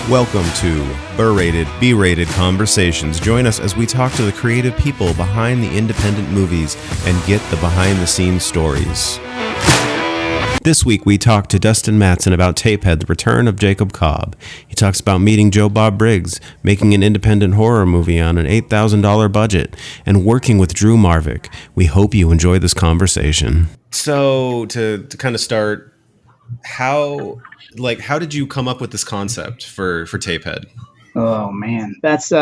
Welcome to B-Rated, B-Rated Conversations. Join us as we talk to the creative people behind the independent movies and get the behind-the-scenes stories. This week we talk to Dustin Mattson about Tapehead, The Return of Jacob Cobb. He talks about meeting Joe Bob Briggs, making an independent horror movie on an $8,000 budget, and working with Drew Marvick. We hope you enjoy this conversation. So to kind of start, how did you come up with this concept for Tapehead? Oh man, that's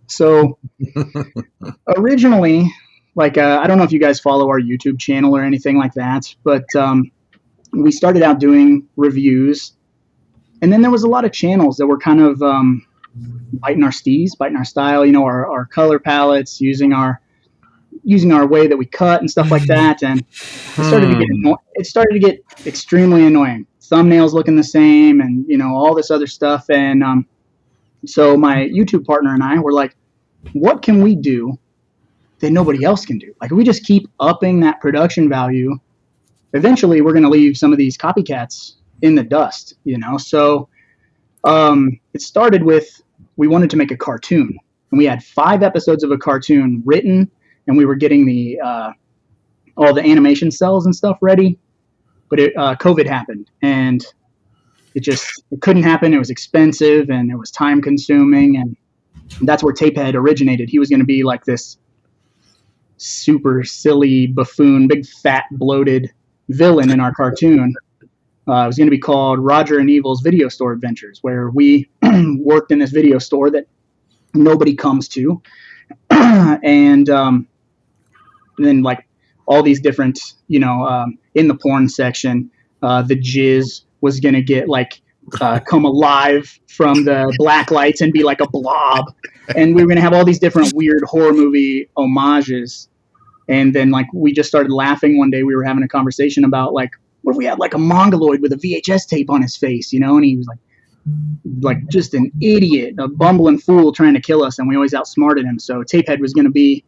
so originally, I don't know if you guys follow our YouTube channel or anything like that, but we started out doing reviews, and then there was a lot of channels that were kind of biting our steez, biting our style, our color palettes, using our way that we cut and stuff like that, and it started to get extremely annoying. Thumbnails looking the same, and all this other stuff, and so my YouTube partner and I were like, what can we do that nobody else can do? Like, if we just keep upping that production value, eventually we're going to leave some of these copycats in the dust, So it started with, we wanted to make a cartoon, and we had 5 episodes of a cartoon written, and we were getting the all the animation cells and stuff ready. But COVID happened, and it couldn't happen. It was expensive, and it was time consuming, and that's where Tapehead originated. He was going to be like this super silly buffoon, big fat bloated villain in our cartoon. It was going to be called Roger and Evil's Video Store Adventures, where we worked in this video store that nobody comes to, and then all these different, in the porn section, the jizz was going to get come alive from the black lights and be like a blob. And we were going to have all these different weird horror movie homages. And then we just started laughing one day. We were having a conversation about what if we had a mongoloid with a VHS tape on his face, and he was like just an idiot, a bumbling fool trying to kill us. And we always outsmarted him. So Tapehead was going to be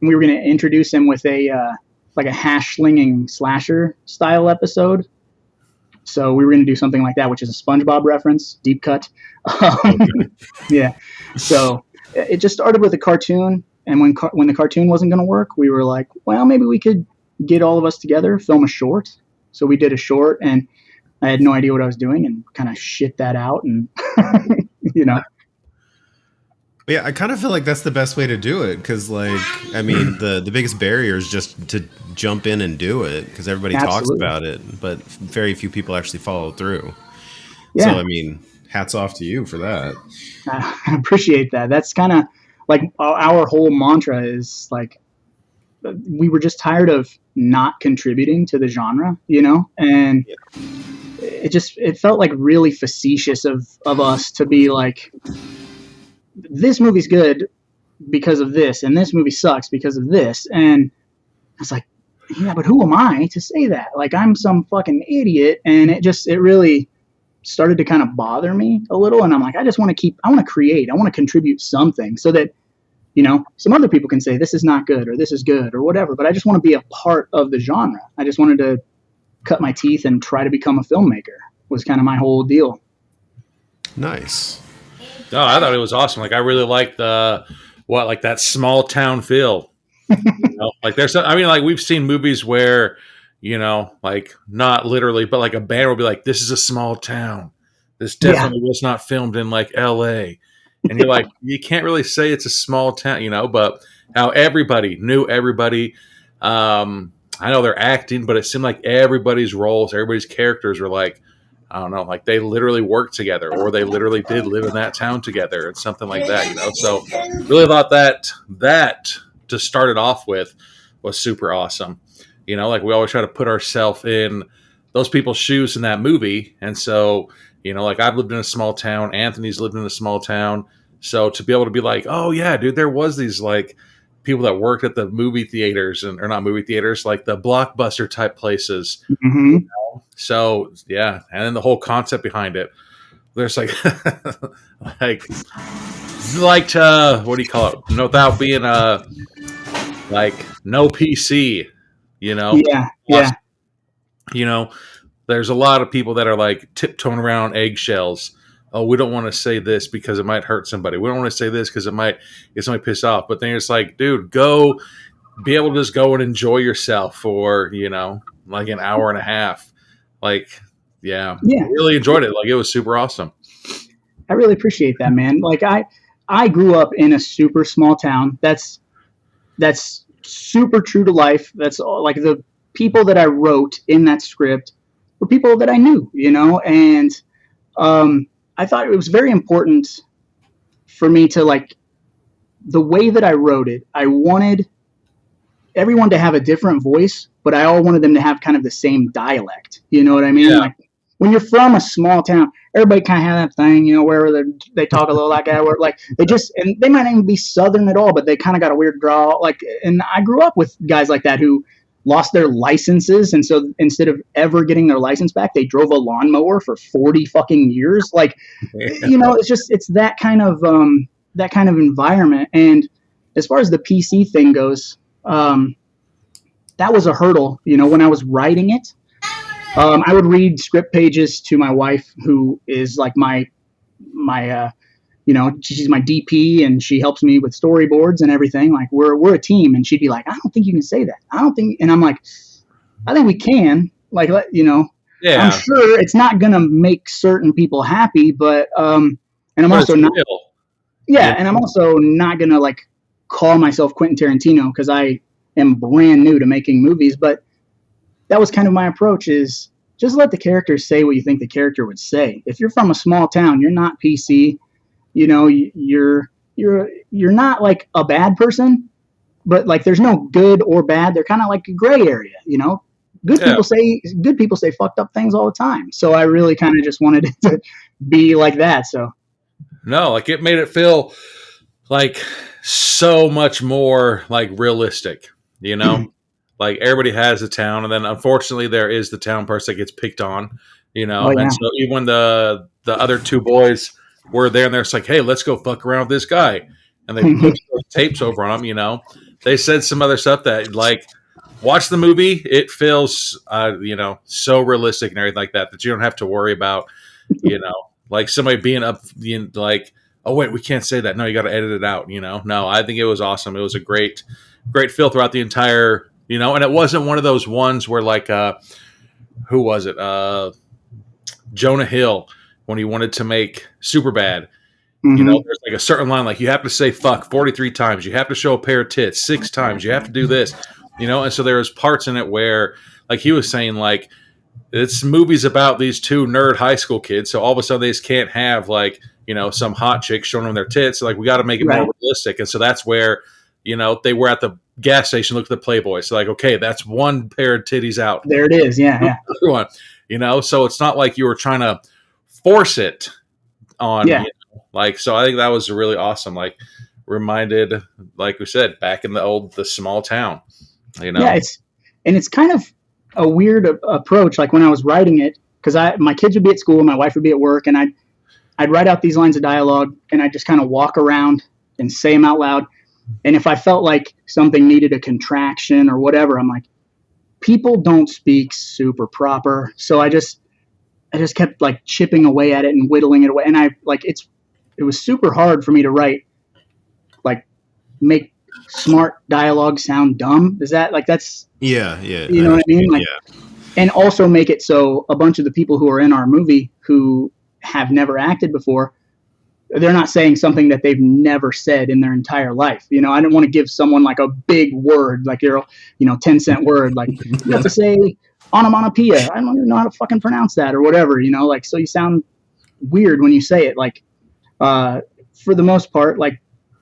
we were going to introduce him with a hash slinging slasher style episode. So we were going to do something like that, which is a SpongeBob reference, deep cut. Yeah. So it just started with a cartoon. And when the cartoon wasn't going to work, we were like, well, maybe we could get all of us together, film a short. So we did a short, and I had no idea what I was doing and kind of shit that out. And, Yeah, I kind of feel like that's the best way to do it, because the biggest barrier is just to jump in and do it, because everybody talks about it, but very few people actually follow through. Yeah. So hats off to you for that. I appreciate that. That's kind of our whole mantra is we were just tired of not contributing to the genre, and it felt really facetious of us to be this movie's good because of this, and this movie sucks because of this. And I was like, yeah, but who am I to say that? I'm some fucking idiot. And it really started to kind of bother me a little. And I'm like, I want to create, I want to contribute something so that, some other people can say this is not good or this is good or whatever, but I just want to be a part of the genre. I just wanted to cut my teeth and try to become a filmmaker was kind of my whole deal. Nice. No, I thought it was awesome. I really liked that small town feel. There's, we've seen movies where, not literally, but a band will be like, "This is a small town. This definitely was not filmed in L.A." And you're like, you can't really say it's a small town, But how everybody knew everybody. I know they're acting, but it seemed like everybody's roles, everybody's characters were I don't know, they literally worked together, or they literally did live in that town together, and something like that, So really thought that to start it off with was super awesome. We always try to put ourselves in those people's shoes in that movie. And so, I've lived in a small town. Anthony's lived in a small town. So to be able to be oh yeah, dude, there was these people that worked at the movie theaters or not movie theaters, the Blockbuster type places. Mm-hmm. So yeah, and then the whole concept behind it. There's what do you call it? Without being no PC, Yeah. There's a lot of people that are tiptoeing around eggshells oh, we don't want to say this because it might hurt somebody. We don't want to say this because it might get somebody pissed off. But then it's like, dude, go be able to just go and enjoy yourself for, like an hour and a half. Like, yeah, Yeah. I really enjoyed it. Like, it was super awesome. I really appreciate that, man. Like I grew up in a super small town. That's super true to life. That's all, like the people that I wrote in that script were people that I knew, and I thought it was very important for me to, like, the way that I wrote it. I wanted everyone to have a different voice, but I all wanted them to have kind of the same dialect. You know what I mean? Yeah. Like when you're from a small town, everybody kind of have that thing, where they talk a little like that, where like and they might not even be Southern at all, but they kind of got a weird drawl. Like, and I grew up with guys like that who lost their licenses, and so instead of ever getting their license back, they drove a lawnmower for 40 fucking years. Like, it's that kind of environment. And as far as the PC thing goes, that was a hurdle. When I was writing it, I would read script pages to my wife, who is like my she's my DP, and she helps me with storyboards and everything. Like, we're a team, and she'd be like, I don't think you can say that. I don't think, and I'm like, I think we can. Like, yeah. I'm sure it's not gonna make certain people happy, but and I'm also not. Yeah, and I'm also not gonna like call myself Quentin Tarantino because I am brand new to making movies, but that was kind of my approach, is just let the characters say what you think the character would say. If you're from a small town, you're not PC, you're not like a bad person, but like there's no good or bad. They're kind of like a gray area, Good people say fucked up things all the time. So I really kind of just wanted it to be like that. So no, like it made it feel like so much more like realistic, Like everybody has a town, and then unfortunately there is the town person that gets picked on, Oh, yeah. And so even when the other two boys were there, and they're just like, "Hey, let's go fuck around with this guy," and they put those tapes over on him, They said some other stuff that, like, watch the movie. It feels, so realistic and everything like that you don't have to worry about, like somebody being up, like, oh wait, we can't say that. No, you got to edit it out. No, I think it was awesome. It was a great feel throughout the entire. And it wasn't one of those ones where, like, who was it? Jonah Hill, when he wanted to make Superbad, there's like a certain line, like you have to say fuck 43 times. You have to show a pair of tits 6 times. You have to do this, And so there was parts in it where, like he was saying, like, it's movies about these two nerd high school kids. So all of a sudden they just can't have, like, some hot chick showing them their tits. So, like, we got to make it more realistic. And so that's where, they were at the gas station, look at the Playboy. So, like, okay, that's one pair of titties out. There it is. Yeah. One, so it's not like you were trying to force it on. Yeah. Like, so I think that was really awesome. Like, reminded, like we said, back in the small town. Yeah, it's kind of a weird approach. Like when I was writing it, because my kids would be at school, my wife would be at work, and I'd write out these lines of dialogue, and I'd just kind of walk around and say them out loud. And if I felt like something needed a contraction or whatever, I'm like, people don't speak super proper. So I just kept like chipping away at it and whittling it away. And it was super hard for me to write, like, make smart dialogue sound dumb. Is that like, that's, yeah. You know what I mean? Like, yeah. And also make it so a bunch of the people who are in our movie who have never acted before, they're not saying something that they've never said in their entire life. I didn't want to give someone like a big word, like 10-cent word, like you have to say onomatopoeia. I don't even know how to fucking pronounce that or whatever, like, so you sound weird when you say it. Like, for the most part, like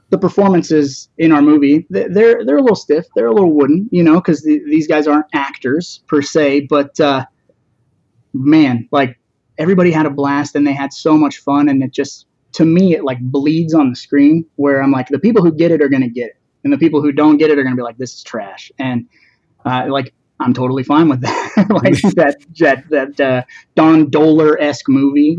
the performances in our movie, they're a little stiff. They're a little wooden, because these guys aren't actors per se, but, man, like everybody had a blast and they had so much fun. And it just, to me, it like bleeds on the screen where I'm like, the people who get it are going to get it. And the people who don't get it are going to be like, this is trash. And like, I'm totally fine with that. Like that Don Dohler-esque movie,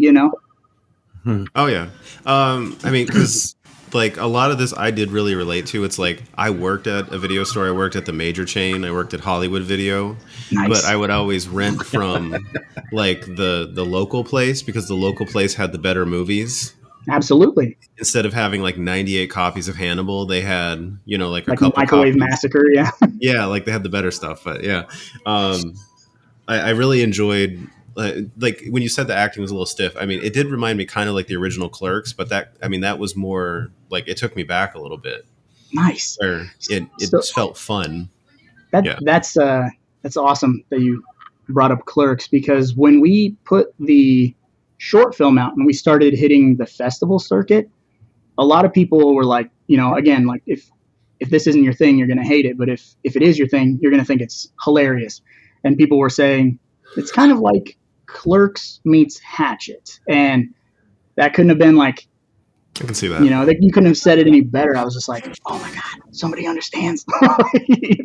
Oh yeah. I mean, because like a lot of this I did really relate to. It's like I worked at a video store. I worked at the major chain. I worked at Hollywood Video. Nice. But I would always rent from like the local place because the local place had the better movies. Absolutely. Instead of having like 98 copies of Hannibal, they had, you know, like a couple Microwave copies. Massacre, yeah. Yeah, like they had the better stuff. But yeah, I really enjoyed like when you said the acting was a little stiff. I mean, it did remind me kind of like the original Clerks, but that was more like it took me back a little bit. Nice. Where it felt fun. That's awesome that you brought up Clerks, because when we put the short film out and we started hitting the festival circuit, a lot of people were like, you know, again, like if this isn't your thing, you're going to hate it. But if it is your thing, you're going to think it's hilarious. And people were saying it's kind of like Clerks meets Hatchet. And that couldn't have been like, I can see that. You know, you couldn't have said it any better. I was just like, oh my God, somebody understands. You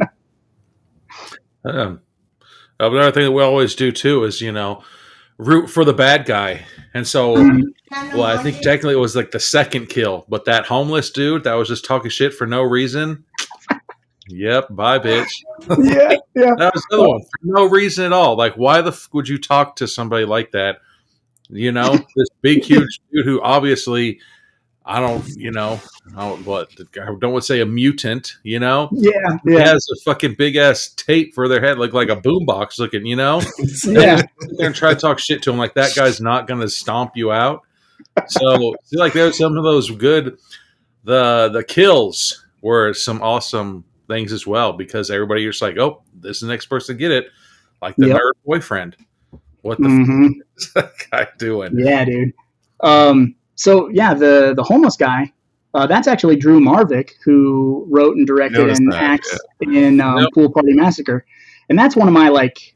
know? Another thing that we always do too is, you know, root for the bad guy. And so, well, I think technically it was like the second kill, but that homeless dude that was just talking shit for no reason. Yep, bye, bitch. Yeah. That was the other one for no reason at all. Like, why the would you talk to somebody like that? You know, this big, huge dude who obviously, I don't want to say a mutant, you know? Yeah. He has a fucking big ass tape for their head, like a boombox looking, you know? Yeah. They're going to try to talk shit to him. Like, that guy's not going to stomp you out. So, see, like, there's some of those good, the kills were some awesome things as well, because everybody just like, oh, this is the next person to get it. Like the nerd boyfriend. What the fuck is that guy doing? Yeah, dude. So yeah, the homeless guy, that's actually Drew Marvick, who wrote and directed and acts in Pool Party Massacre. And that's one of my, like,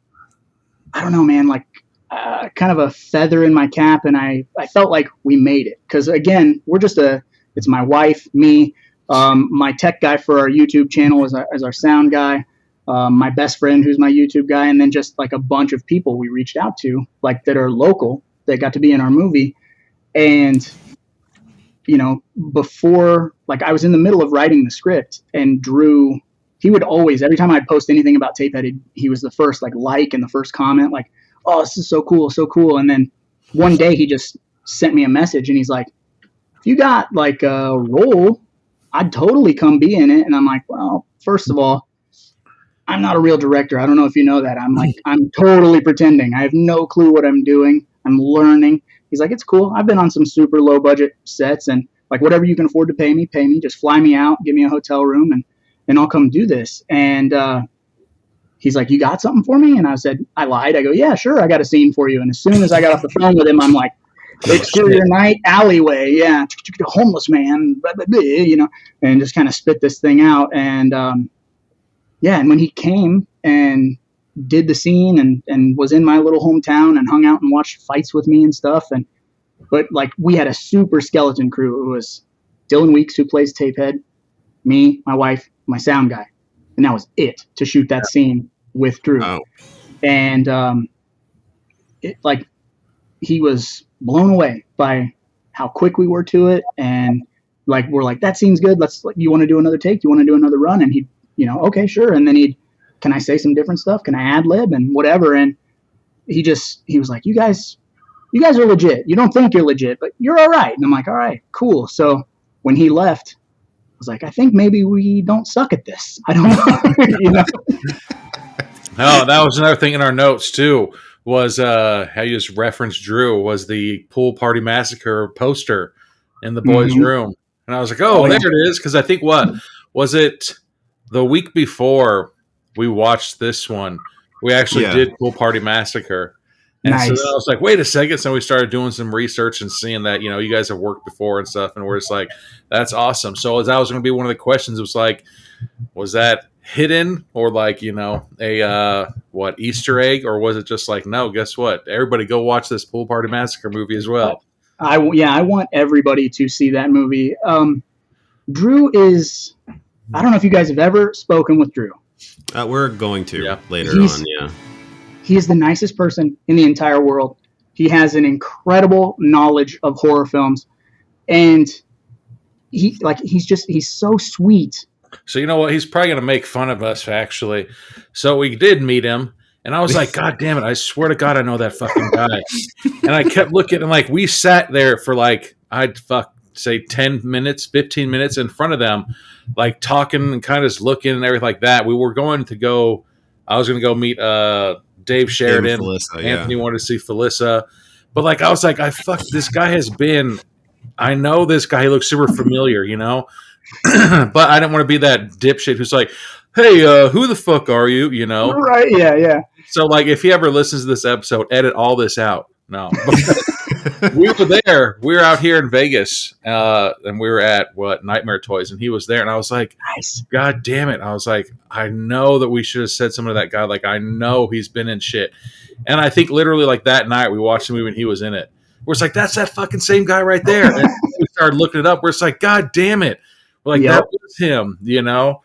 I don't know, man, like kind of a feather in my cap. And I felt like we made it. Because again, we're just it's my wife, me, my tech guy for our YouTube channel is our sound guy, my best friend who's my YouTube guy, and then just like a bunch of people we reached out to, like that are local, that got to be in our movie. And, you know, before, like, I was in the middle of writing the script, and Drew, he would always, every time I'd post anything about Tapehead, he was the first like and the first comment, like, oh, this is so cool, so cool. And then one day he just sent me a message, and he's like, if you got like a role, I'd totally come be in it. And I'm like, well, first of all, I'm not a real director. I don't know if you know that. I'm totally pretending. I have no clue what I'm doing. I'm learning. He's like, it's cool. I've been on some super low budget sets, and like whatever you can afford to pay me. Just fly me out, give me a hotel room, and I'll come do this. And he's like, you got something for me? And I said, I lied. I go, yeah, sure. I got a scene for you. And as soon as I got off the phone with him, I'm like, exterior night, alleyway. Yeah. Homeless man, blah, blah, blah, you know, and just kind of spit this thing out. And yeah. And when he came and did the scene and was in my little hometown and hung out and watched fights with me and stuff. But like we had a super skeleton crew. It was Dylan Weeks, who plays Tapehead, me, my wife, my sound guy. And that was it to shoot that scene with Drew. Oh. And he was blown away by how quick we were to it. And like, we're like, that scene's good. You want to do another take? You want to do another run? And he, you know, okay, sure. And then can I say some different stuff? Can I ad lib and whatever? And he was like, you guys are legit. You don't think you're legit, but you're all right. And I'm like, all right, cool. So when he left, I was like, I think maybe we don't suck at this. I don't know. You know? No, that was another thing in our notes too, was how you just referenced Drew, was the Pool Party Massacre poster in the boys' room. And I was like, oh, there it is. Because I think, what was it, the week before we watched this one, we actually did Pool Party Massacre. And so then I was like, wait a second. So we started doing some research and seeing that, you know, you guys have worked before and stuff. And we're just like, that's awesome. So that was going to be one of the questions. It was like, was that hidden or like, you know, a Easter egg? Or was it just like, no, guess what? Everybody go watch this Pool Party Massacre movie as well. I want everybody to see that movie. Drew is, I don't know if you guys have ever spoken with Drew. We're going to later on, yeah. He is the nicest person in the entire world. He has an incredible knowledge of horror films. And he's so sweet. So you know what? He's probably going to make fun of us, actually. So we did meet him, and I was like, God damn it! I swear to God, I know that fucking guy. And I kept looking, and like we sat there for like I'd say 10 minutes, 15 minutes in front of them, like talking and kind of just looking and everything like that. We were going to go. I was going to go meet Dave Sheridan. Felissa, Anthony wanted to see Felissa, but like I was like, this guy has been. I know this guy. He looks super familiar, you know. But I didn't want to be that dipshit who's like, hey, who the fuck are you? You know? Right, yeah. So, like, if he ever listens to this episode, edit all this out. No. We were there. We were out here in Vegas, and we were at, Nightmare Toys, and he was there, and I was like, nice. God damn it. I was like, I know that we should have said something to that guy. Like, I know he's been in shit. And I think literally, like, that night, we watched the movie, and he was in it. We're just like, that's that fucking same guy right there. And we started looking it up. We're just like, God damn it. We're like, that was him, you know?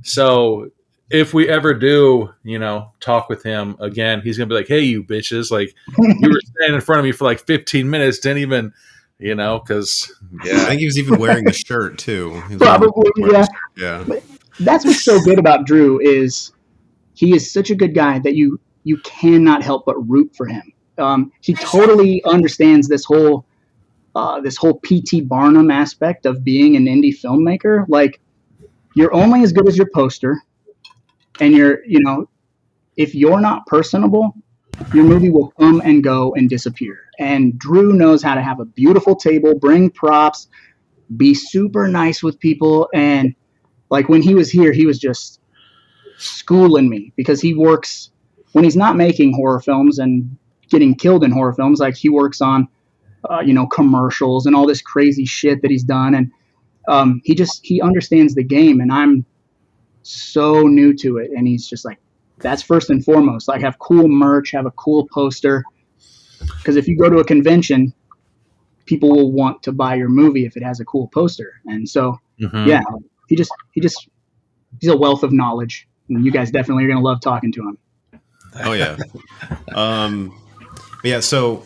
So if we ever do, you know, talk with him again, he's going to be like, hey, you bitches. Like, you were standing in front of me for like 15 minutes, didn't even, you know, because, I think he was even wearing the shirt, too. Probably, yeah. Yeah. But that's what's so good about Drew is he is such a good guy that you cannot help but root for him. He totally understands this whole P.T. Barnum aspect of being an indie filmmaker. Like, you're only as good as your poster, and if you're not personable, your movie will come and go and disappear. And Drew knows how to have a beautiful table, bring props, be super nice with people. And like when he was here, he was just schooling me because he works when he's not making horror films and getting killed in horror films. Like he works on commercials and all this crazy shit that he's done. And he understands the game, and I'm so new to it. And he's just like, that's first and foremost. Like, have cool merch, have a cool poster. Because if you go to a convention, people will want to buy your movie if it has a cool poster. And so, yeah, he's a wealth of knowledge. And you guys definitely are going to love talking to him. Oh, yeah. Yeah, so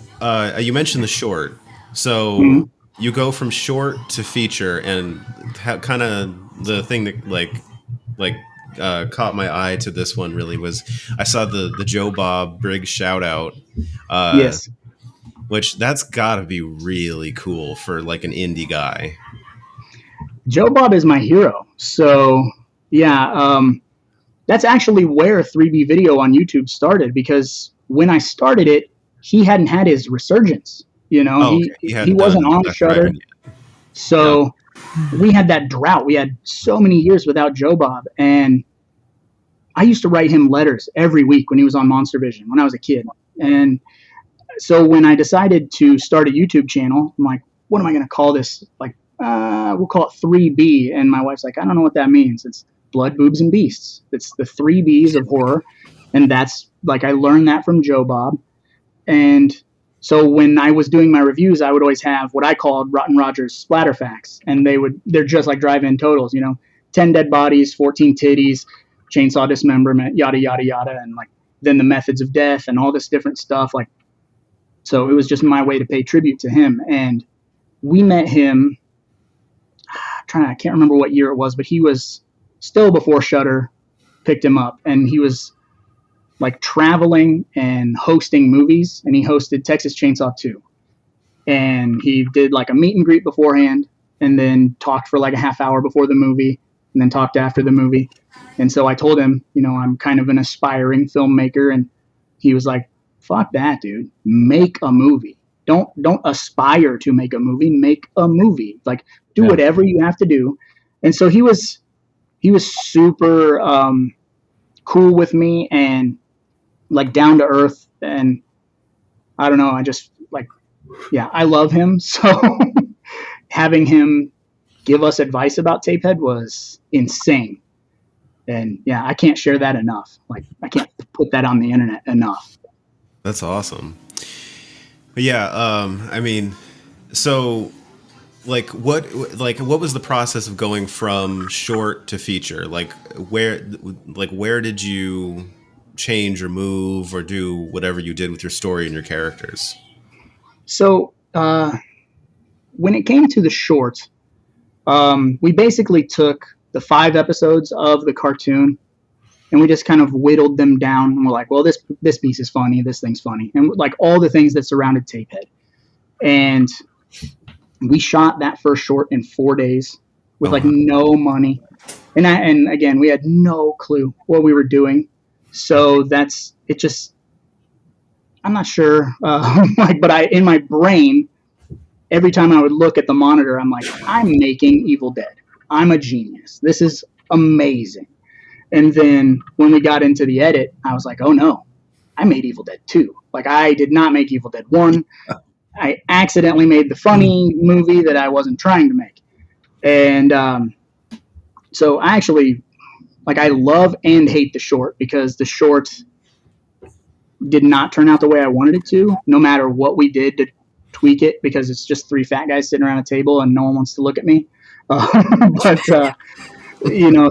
you mentioned the short. So you go from short to feature, and kind of the thing that caught my eye to this one really was I saw the Joe Bob Briggs shout out. Yes. Which that's got to be really cool for like an indie guy. Joe Bob is my hero. So, yeah, that's actually where 3B video on YouTube started, because when I started it, he hadn't had his resurgence. You know, he wasn't on Shudder. So we had that drought. We had so many years without Joe Bob. And I used to write him letters every week when he was on Monster Vision when I was a kid. And so when I decided to start a YouTube channel, I'm like, what am I going to call this? Like, we'll call it 3B. And my wife's like, I don't know what that means. It's Blood, Boobs, and Beasts. It's the 3 Bs of horror. And that's like, I learned that from Joe Bob. And so when I was doing my reviews, I would always have what I called Rotten Rogers splatter facts. And they're just like drive-in totals, 10 dead bodies, 14 titties, chainsaw dismemberment, yada, yada, yada. And like, then the methods of death and all this different stuff. Like, so it was just my way to pay tribute to him. And we met him, I can't remember what year it was, but he was still before Shudder picked him up. And he was like traveling and hosting movies, and he hosted Texas Chainsaw 2. And he did like a meet and greet beforehand, and then talked for like a half hour before the movie, and then talked after the movie. And so I told him, I'm kind of an aspiring filmmaker, and he was like, fuck that, dude. Make a movie. Don't aspire to make a movie. Make a movie. Like, do whatever you have to do. And so he was super cool with me and like down to earth. And I don't know, I just like, yeah, I love him. So having him give us advice about Tapehead was insane. And yeah, I can't share that enough. Like, I can't put that on the internet enough. That's awesome. But yeah, I mean, so like what was the process of going from short to feature? Like where did you change or move or do whatever you did with your story and your characters? So when it came to the short, We basically took the 5 episodes of the cartoon and we just kind of whittled them down. And we're like, well, this piece is funny. This thing's funny. And like all the things that surrounded Tapehead. And we shot that first short in 4 days with like no money. And again, we had no clue what we were doing. So I'm not sure. But in my brain, every time I would look at the monitor, I'm like, I'm making Evil Dead. I'm a genius. This is amazing. And then when we got into the edit, I was like, oh no, I made Evil Dead 2. Like, I did not make Evil Dead 1. I accidentally made the funny movie that I wasn't trying to make. And so I actually, like, I love and hate the short because the short did not turn out the way I wanted it to, no matter what we did to tweak it, because it's just 3 fat guys sitting around a table and no one wants to look at me.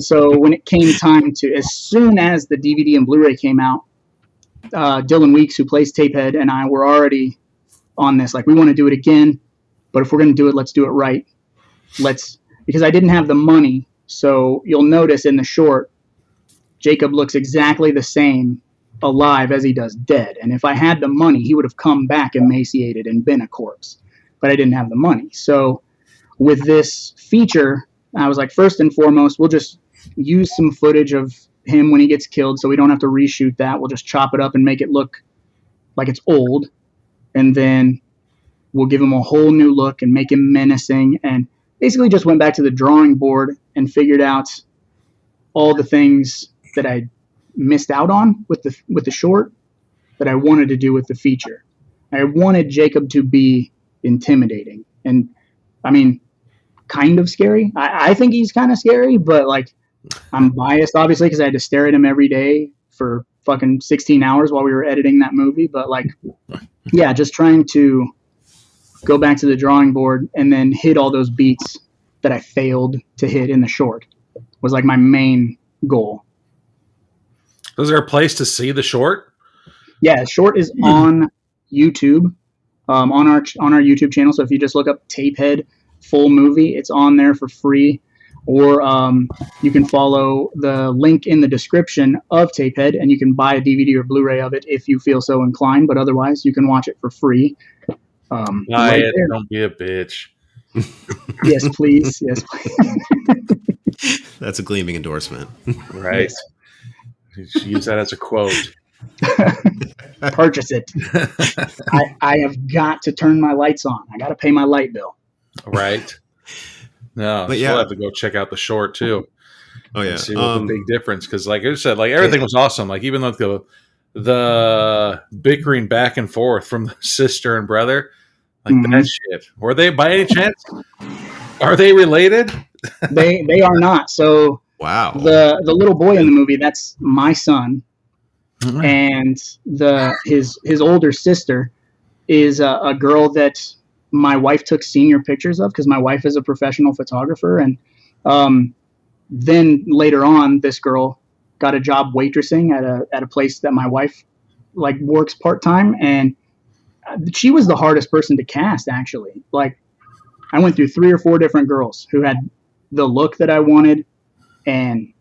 So when it came time to, as soon as the DVD and Blu-ray came out, Dylan Weeks, who plays Tapehead, and I were already on this. Like, we want to do it again, but if we're going to do it, let's do it right. Because I didn't have the money. So you'll notice in the short, Jacob looks exactly the same alive as he does dead. And if I had the money, he would have come back emaciated and been a corpse. But I didn't have the money. So with this feature, I was like, first and foremost, we'll just use some footage of him when he gets killed so we don't have to reshoot that. We'll just chop it up and make it look like it's old. And then we'll give him a whole new look and make him menacing. And basically just went back to the drawing board and figured out all the things that I missed out on with the short that I wanted to do with the feature. I wanted Jacob to be intimidating. And, I mean, kind of scary. I think he's kind of scary, but, like, I'm biased, obviously, because I had to stare at him every day for fucking 16 hours while we were editing that movie. But, like, yeah, just trying to go back to the drawing board and then hit all those beats that I failed to hit in the short was, like, my main goal. Is there a place to see the short? Yeah, short is on YouTube, on our YouTube channel. So if you just look up Tapehead full movie, it's on there for free. Or you can follow the link in the description of Tapehead, and you can buy a DVD or Blu-ray of it if you feel so inclined. But otherwise, you can watch it for free. Buy right it. there. Don't be a bitch. Yes, please. Yes, please. That's a gleaming endorsement. Right. Yes. You should use that as a quote. Purchase it. I have got to turn my lights on. I got to pay my light bill. Right. No, but we'll have to go check out the short too. Oh yeah, see what the big difference, because like I said, like everything was awesome. Like even like the bickering back and forth from the sister and brother, like that shit. Were they by any chance? Are they related? They are not. So wow. The little boy in the movie, that's my son, and his older sister is a girl that my wife took senior pictures of because my wife is a professional photographer. And then later on, this girl got a job waitressing at a place that my wife like works part-time. And she was the hardest person to cast, actually. Like, I went through 3 or 4 different girls who had the look that I wanted, and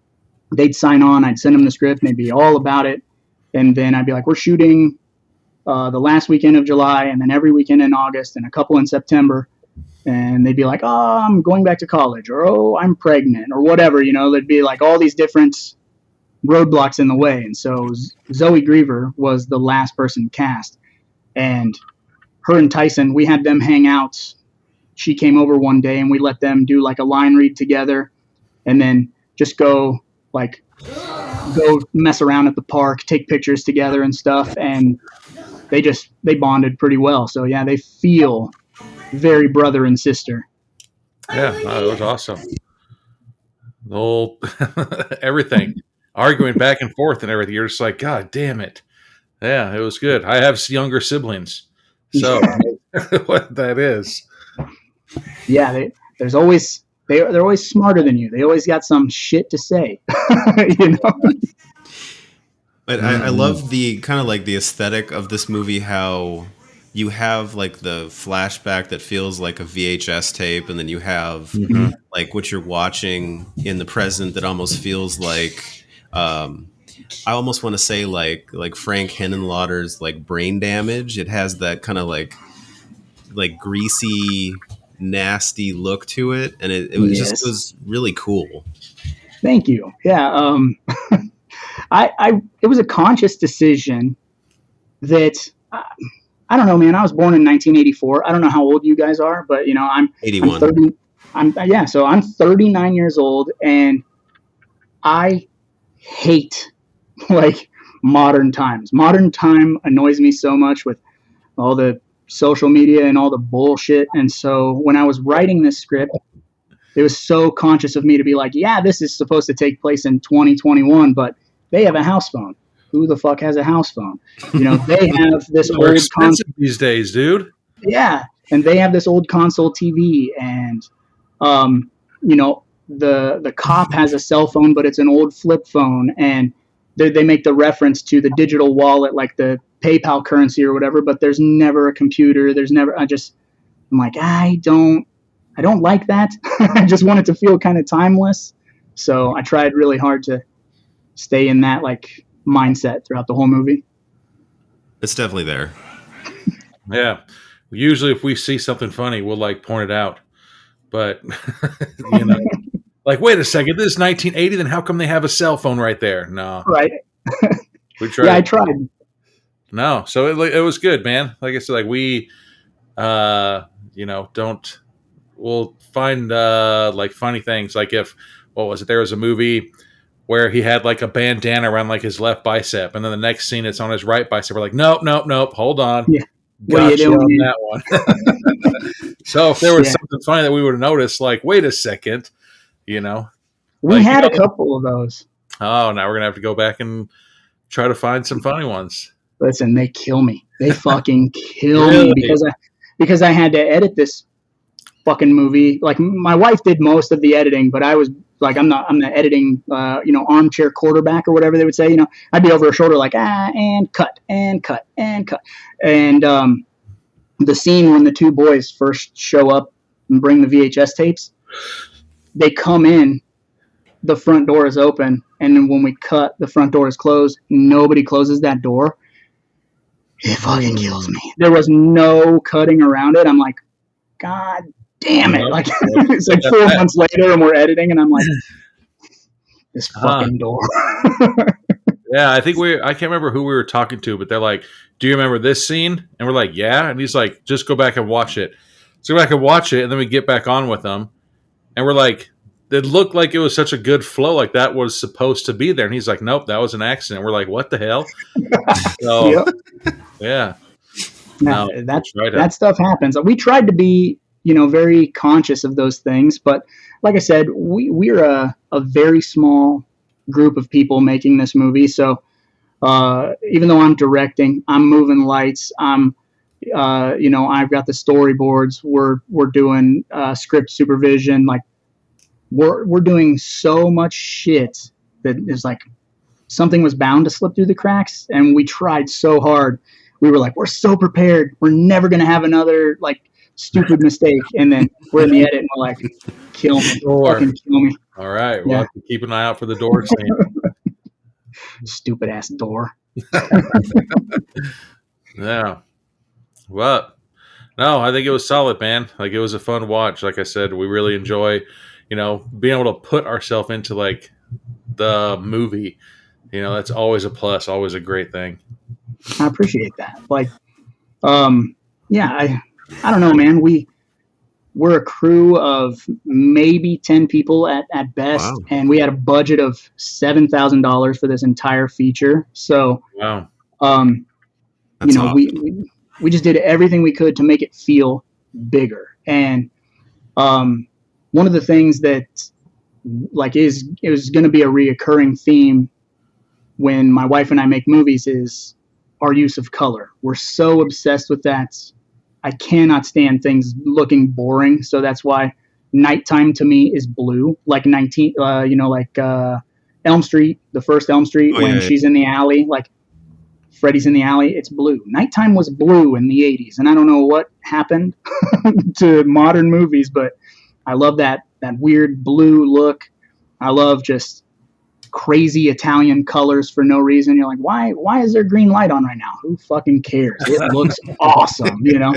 they'd sign on. I'd send them the script, and they'd be all about it. And then I'd be like, we're shooting the last weekend of July, and then every weekend in August, and a couple in September. And they'd be like, oh, I'm going back to college, or oh, I'm pregnant, or whatever. You know, there'd be like all these different roadblocks in the way. And so Zoe Griever was the last person cast. And her and Tyson, we had them hang out. She came over one day, and we let them do like a line read together, and then just go mess around at the park, take pictures together and stuff. And they bonded pretty well. So yeah, they feel very brother and sister. Yeah, no, it was awesome. The whole everything, arguing back and forth and everything. You're just like, God damn it. Yeah, it was good. I have younger siblings, so what that is. Yeah, they're always smarter than you. They always got some shit to say. You know. But I love the kind of like the aesthetic of this movie, how you have like the flashback that feels like a VHS tape, and then you have like what you're watching in the present that almost feels like I almost want to say like Frank Henenlotter's like Brain Damage. It has that kind of like greasy, nasty look to it, and it was really cool. Thank you. Yeah, it was a conscious decision that I don't know, man. I was born in 1984. I don't know how old you guys are, but I'm 81. I'm 30. So I'm 39 years old, and I hate like modern times. Modern time annoys me so much with all the social media and all the bullshit. And so when I was writing this script, it was so conscious of me to be like, yeah, this is supposed to take place in 2021, but they have a house phone. Who the fuck has a house phone? They have this old console these days, dude. Yeah, and they have this old console TV, and the cop has a cell phone, but it's an old flip phone, and they make the reference to the digital wallet, like the PayPal currency or whatever, but there's never a computer. I'm like, I don't like that. I just want it to feel kind of timeless. So I tried really hard to stay in that like mindset throughout the whole movie. It's definitely there. Yeah. Usually if we see something funny, we'll like point it out. But, like, wait a second, this is 1980, then how come they have a cell phone right there? No. Right. We tried. Yeah, I tried. No. So it was good, man. Like I said, like we, we'll find like funny things. Like there was a movie where he had like a bandana around like his left bicep, and then the next scene it's on his right bicep. We're like, nope, hold on. Yeah. What are you doing on that one? So if there was something funny that we would have noticed, like, wait a second, we had a couple of those. Oh, now we're gonna have to go back and try to find some funny ones. Listen, they kill me. They fucking kill me because I had to edit this fucking movie. Like my wife did most of the editing, but I was like, I'm the editing, armchair quarterback or whatever they would say. I'd be over her shoulder like, and cut, and cut, and cut. And the scene when the two boys first show up and bring the VHS tapes, they come in, the front door is open, and then when we cut, the front door is closed. Nobody closes that door. It fucking kills me. There was no cutting around it. I'm like, God damn it. Like, it's like 4 months later and we're editing and I'm like, this fucking door. Yeah, I think I can't remember who we were talking to, but they're like, do you remember this scene? And we're like, yeah. And he's like, just go back and watch it. So go back and watch it, and then we get back on with them. And we're like, it looked like it was such a good flow, like that was supposed to be there. And he's like, nope, that was an accident. We're like, what the hell? So, yeah. No, that stuff happens. We tried to be, very conscious of those things. But like I said, we're a very small group of people making this movie. So even though I'm directing, I'm moving lights, I've got the storyboards, we're doing script supervision, like we're doing so much shit that is like something was bound to slip through the cracks, and we tried so hard. We were like, we're so prepared, we're never gonna have another like stupid mistake, and then we're in the edit and we're like, kill me, fucking kill me. All right, we'll have to keep an eye out for the door scene. Stupid ass door. Yeah. Well, no, I think it was solid, man. Like it was a fun watch. Like I said, we really enjoy, being able to put ourselves into like the movie. That's always a plus, always a great thing. I appreciate that. Like, I don't know, man. We're a crew of maybe 10 people at best, wow. And we had a budget of $7,000 for this entire feature. So, wow. Awesome. We just did everything we could to make it feel bigger. And one of the things that like it was going to be a reoccurring theme when my wife and I make movies is our use of color. We're so obsessed with that. I cannot stand things looking boring. So that's why nighttime to me is blue, like Elm Street, the first Elm Street, when she's in the alley, like Freddy's in the Alley, it's blue. Nighttime was blue in the 80s, and I don't know what happened to modern movies, but I love that weird blue look. I love just crazy Italian colors for no reason. You're like, why is there green light on right now? Who fucking cares? It looks awesome, you know?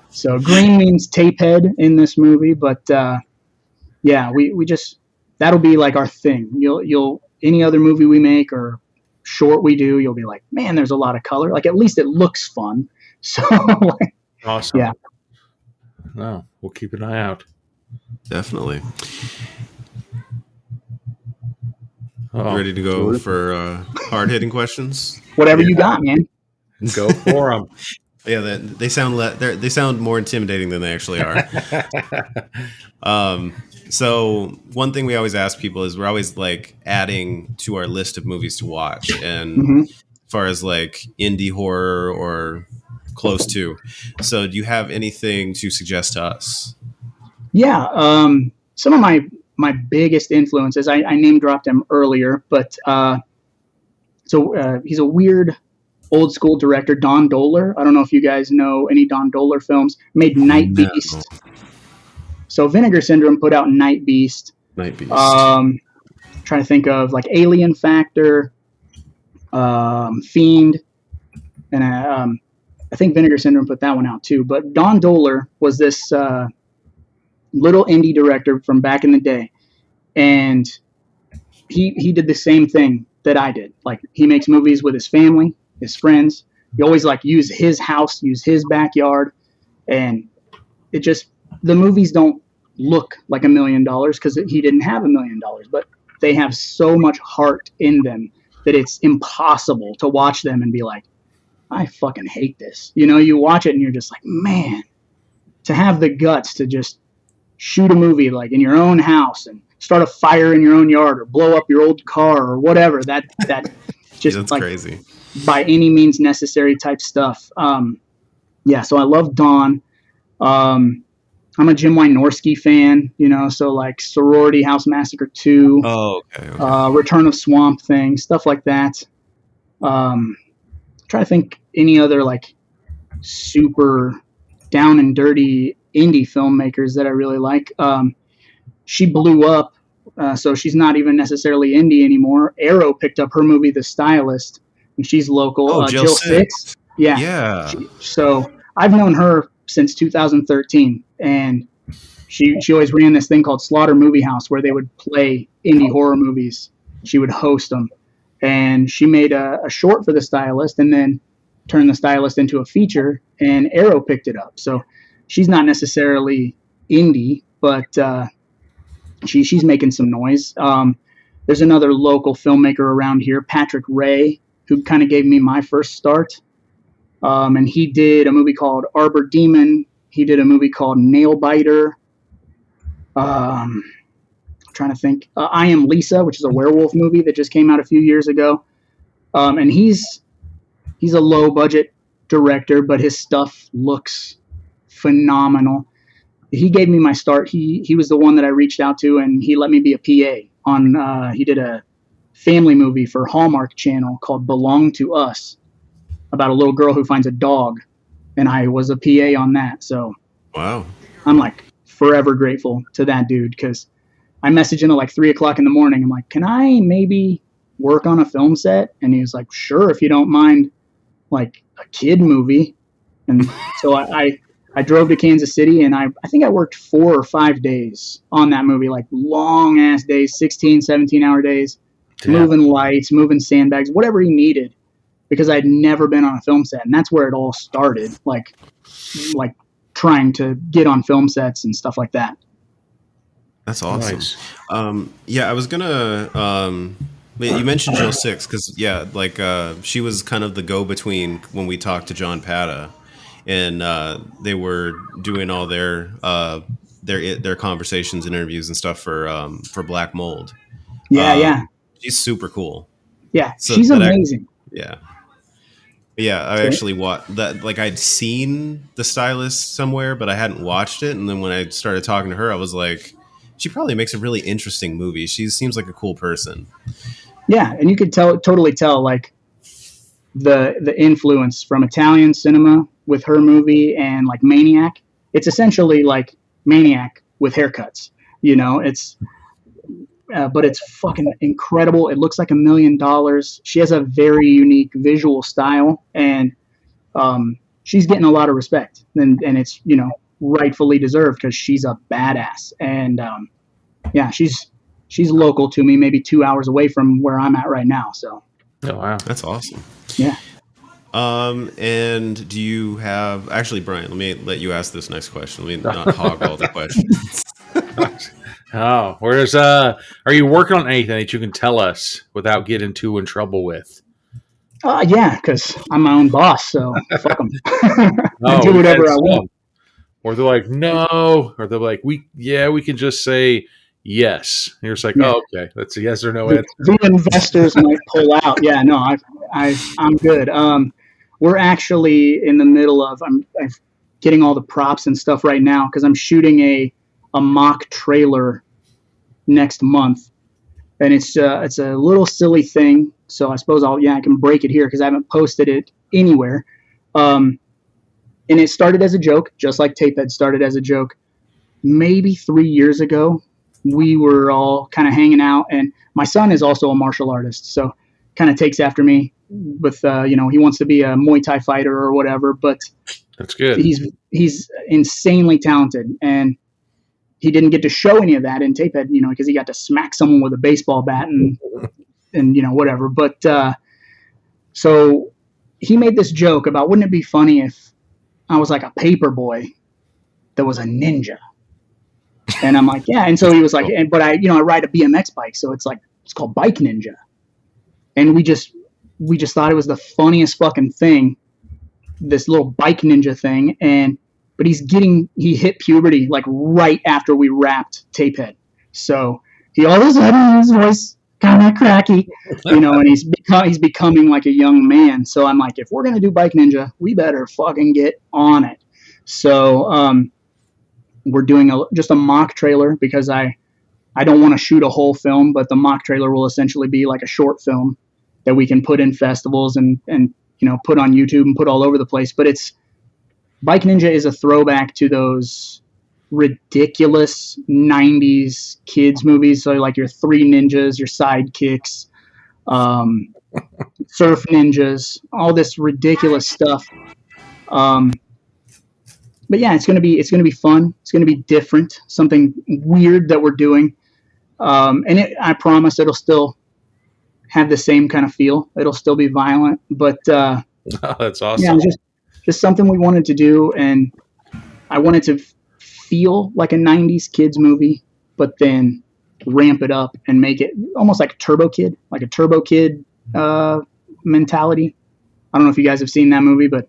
So green means Tapehead in this movie, but yeah, we just, that'll be like our thing. You'll any other movie we make or short we do, you'll be like, man, there's a lot of color. Like, at least it looks fun. So like, Awesome. yeah. No, we'll keep an eye out. Definitely. Oh, Ready to go for hard-hitting questions? Whatever you got, man. Go for them. Yeah, they sound more intimidating than they actually are. So one thing we always ask people is we're always like adding to our list of movies to watch, and as far as like indie horror or close to. So do you have anything to suggest to us? Yeah, some of my biggest influences, I name dropped him earlier, but he's a weird old school director, Don Dohler. I don't know if you guys know any Don Dohler films. Made Night Beast. So Vinegar Syndrome put out Night Beast. Night Beast. Trying to think of like Alien Factor, Fiend, and I think Vinegar Syndrome put that one out too. But Don Dohler was this little indie director from back in the day, and he did the same thing that I did. Like, he makes movies with his family, his friends. He always like use his house, use his backyard, and it just, the movies don't look like $1 million because he didn't have $1 million, but they have so much heart in them that it's impossible to watch them and be like, I fucking hate this. You know, you watch it and you're just like, man, to have the guts to just shoot a movie like in your own house and start a fire in your own yard or blow up your old car or whatever, that just that's like crazy. By any means necessary type stuff. Yeah, so I love Don. I'm a Jim Wynorski fan, you know, so like Sorority House Massacre 2, okay. Return of Swamp Thing, stuff like that. Try to think any other like super down and dirty indie filmmakers that I really like. She blew up, so she's not even necessarily indie anymore. Arrow picked up her movie The Stylist, and she's local. Jill Six. Yeah. So I've known her since 2013, and she always ran this thing called Slaughter Movie House where they would play indie horror movies. She would host them, and she made a short for The Stylist and then turned The Stylist into a feature, and Arrow picked it up. So she's not necessarily indie, but she's making some noise. There's another local filmmaker around here, Patrick Ray, who kind of gave me my first start. And he did a movie called Arbor Demon. He did a movie called Nailbiter. I'm trying to think. I Am Lisa, which is a werewolf movie that just came out a few years ago. And he's a low budget director, but his stuff looks phenomenal. He gave me my start. He was the one that I reached out to, and he let me be a PA on. He did a family movie for Hallmark Channel called Belong to Us, about a little girl who finds a dog, and I was a PA on that. So wow, I'm like forever grateful to that dude, because I messaged him at like 3:00 in the morning. I'm like, can I maybe work on a film set? And he was like, sure, if you don't mind like a kid movie. And so I drove to Kansas City, and I think I worked 4 or 5 days on that movie, like long ass days, 16, 17-hour days, moving lights, moving sandbags, whatever he needed, because I'd never been on a film set. And that's where it all started, like trying to get on film sets and stuff like that. That's awesome. Nice. Yeah, I was gonna. You mentioned Jill Six because she was kind of the go-between when we talked to John Pata, and they were doing all their conversations and interviews and stuff for Black Mold. Yeah. She's super cool. Yeah, so she's amazing. Yeah, I actually watched that. Like, I'd seen The Stylist somewhere, but I hadn't watched it. And then when I started talking to her, I was like, she probably makes a really interesting movie. She seems like a cool person. Yeah, and you could totally tell, like, the influence from Italian cinema with her movie and like Maniac. It's essentially like Maniac with haircuts. It's but it's fucking incredible. It looks like $1 million. She has a very unique visual style, and she's getting a lot of respect, and it's rightfully deserved because she's a badass. And yeah, she's local to me, maybe 2 hours away from where I'm at right now. So. Oh wow, that's awesome. Yeah. And do you have actually, Brian? Let me let you ask this next question. Let me not hog all the questions. Oh, are you working on anything that you can tell us without getting too in trouble with? Yeah, because I'm my own boss, so fuck them. I do whatever I want. Or they're like, no, or they're like, we can just say yes. And you're just like, oh, okay, that's a yes or no answer. The investors might pull out. Yeah, no, I'm good. We're actually in the middle of I'm getting all the props and stuff right now because I'm shooting a mock trailer next month, and it's a little silly thing. So I suppose I can break it here because I haven't posted it anywhere. And it started as a joke, just like Tapehead started as a joke. Maybe 3 years ago, we were all kind of hanging out, and my son is also a martial artist, so kind of takes after me with he wants to be a Muay Thai fighter or whatever. But that's good. He's insanely talented, and he didn't get to show any of that in Tapehead, because he got to smack someone with a baseball bat and whatever. But so he made this joke about, wouldn't it be funny if I was like a paper boy that was a ninja? And I'm like, yeah. And so he was like, but I ride a BMX bike, so it's called Bike Ninja. And we just thought it was the funniest fucking thing, this little Bike Ninja thing. But he hit puberty like right after we wrapped Tapehead. So he all of a sudden his voice kind of cracky, and he's becoming like a young man. So I'm like, if we're going to do Bike Ninja, we better fucking get on it. So we're doing just a mock trailer because I don't want to shoot a whole film, but the mock trailer will essentially be like a short film that we can put in festivals and put on YouTube and put all over the place. But Bike Ninja is a throwback to those ridiculous 90s kids movies. So like your Three Ninjas, your Sidekicks, Surf Ninjas, all this ridiculous stuff. But yeah, it's gonna be fun. It's gonna be different, something weird that we're doing. And I promise it'll still have the same kind of feel. It'll still be violent, but that's awesome. Yeah, just something we wanted to do, and I wanted to feel like a 90s kids movie, but then ramp it up and make it almost like a Turbo Kid mentality. I don't know if you guys have seen that movie, but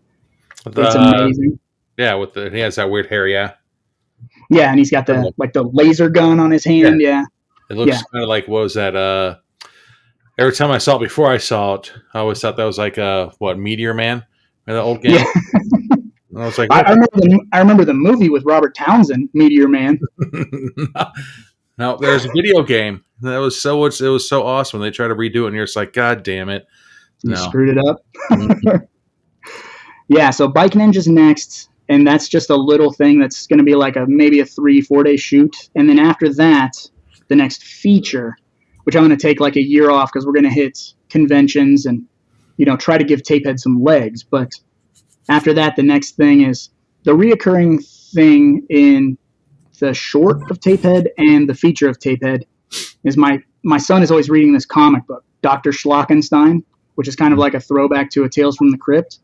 it's amazing. Yeah, he has that weird hair, yeah. Yeah, and he's got the laser gun on his hand, yeah. It looks kind of like, what was that? Every time I saw it before I saw it, I always thought that was like Meteor Man, the old game. Yeah. And I was like, I remember the movie with Robert Townsend, Meteor Man. No, there's a video game that was it was so awesome. They try to redo it, and you're just like, God damn it! You screwed it up. Yeah, so Bike Ninja's next, and that's just a little thing that's going to be like maybe a 3-4 day shoot, and then after that, the next feature, which I'm going to take like a year off because we're going to hit conventions and try to give Tapehead some legs. But after that, the next thing is the reoccurring thing in the short of Tapehead and the feature of Tapehead is my son is always reading this comic book, Dr. Schlockenstein, which is kind of like a throwback to a Tales from the Crypt.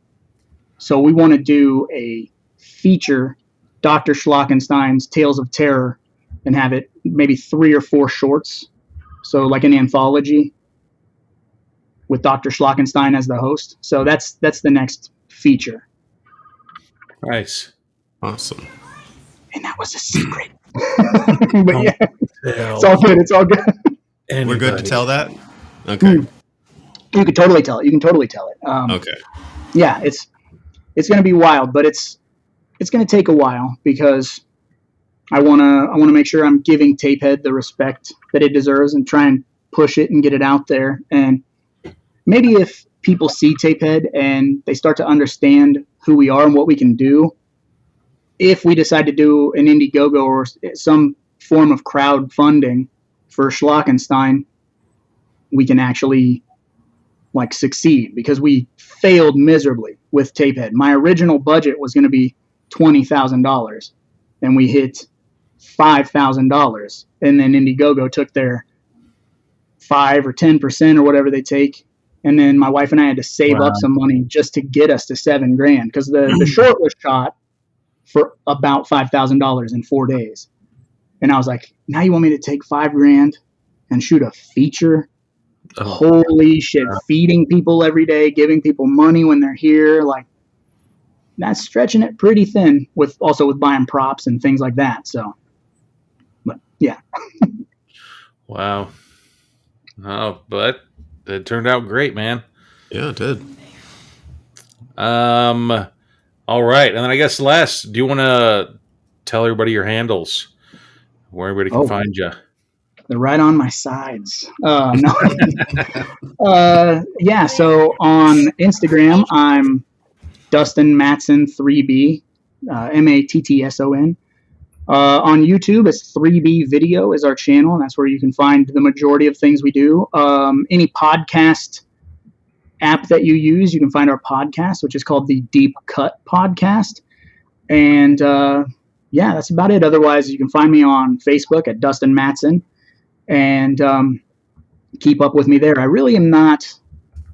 So we want to do a feature, Dr. Schlockenstein's Tales of Terror, and have it maybe 3 or 4 shorts. So like an anthology with Dr. Schlockenstein as the host. So that's the next feature. Nice. Awesome. And that was a secret. But yeah, it's all good. It's all good. Anybody. We're good to tell that? Okay. You can totally tell it. Okay. Yeah, it's going to be wild, but it's going to take a while because I want to make sure I'm giving Tapehead the respect that it deserves and try and push it and get it out there. And maybe if people see Tapehead and they start to understand who we are and what we can do, if we decide to do an Indiegogo or some form of crowdfunding for Schlockenstein, we can actually like succeed, because we failed miserably with Tapehead. My original budget was going to be $20,000 and we hit $5,000, and then Indiegogo took their 5 or 10% or whatever they take. And then my wife and I had to save up some money just to get us to $7,000, because the short was shot for about $5,000 in 4 days. And I was like, now you want me to take $5,000 and shoot a feature? Holy shit. Feeding people every day, giving people money when they're here. Like, that's stretching it pretty thin, with buying props and things like that. So, but yeah. Wow. Oh, but it turned out great, man. Yeah, it did. All right. And then I guess last, do you want to tell everybody your handles, where everybody can find you? They're right on my sides. No. Yeah. So on Instagram, I'm Dustin Mattson 3B, Mattson. On YouTube, it's 3B Video is our channel, and that's where you can find the majority of things we do. Any podcast app that you use, you can find our podcast, which is called the Deep Cut Podcast. And yeah, that's about it. Otherwise, you can find me on Facebook at Dustin Mattson, and keep up with me there. I really am not,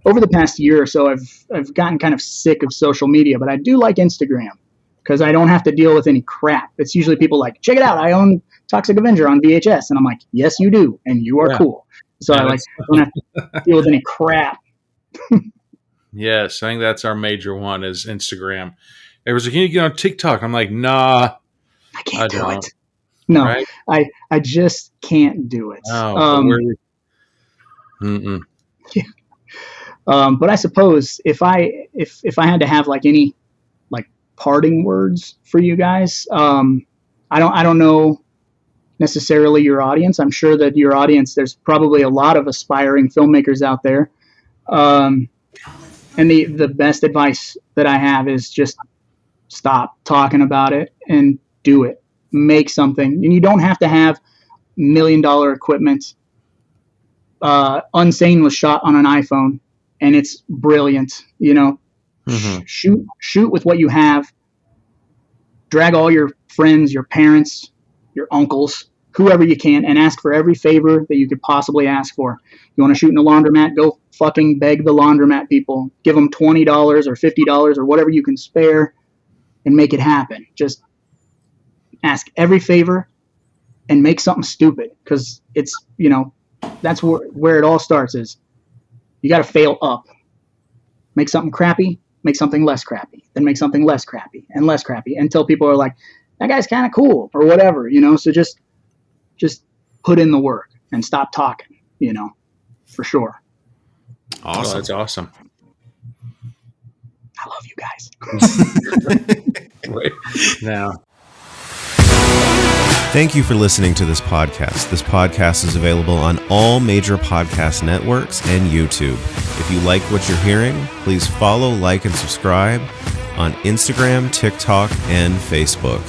over the past year or so, I've gotten kind of sick of social media, but I do like Instagram, because I don't have to deal with any crap. It's usually people like, check it out, I own Toxic Avenger on VHS. And I'm like, yes, you do. And you are cool. So I don't have to deal with any crap. Yes, I think that's our major one, is Instagram. There was a, can you get on TikTok? I'm like, nah. I can't do it. No, right? I just can't do it. Oh, yeah. But I suppose if I had to have like any like parting words for you guys, I don't know necessarily your audience. I'm sure that your audience, there's probably a lot of aspiring filmmakers out there. And the best advice that I have is just stop talking about it and do it. Make something. And you don't have to have $1 million equipment. Unsane was shot on an iPhone, and it's brilliant. You know, shoot with what you have. Drag all your friends, your parents, your uncles, whoever you can, and ask for every favor that you could possibly ask for. You want to shoot in a laundromat? Go fucking beg the laundromat people. Give them $20 or $50 or whatever you can spare, and make it happen. Just ask every favor and make something stupid, because it's, you know, that's where it all starts, is you got to fail up. Make something crappy, make something less crappy, then make something less crappy and less crappy, until people are like, that guy's kind of cool or whatever, you know. So just put in the work and stop talking, you know, for sure. Awesome. Oh, that's awesome. I love you guys. Wait, now. Thank you for listening to this podcast. This podcast is available on all major podcast networks and YouTube. If you like what you're hearing, please follow, like, and subscribe on Instagram, TikTok, and Facebook.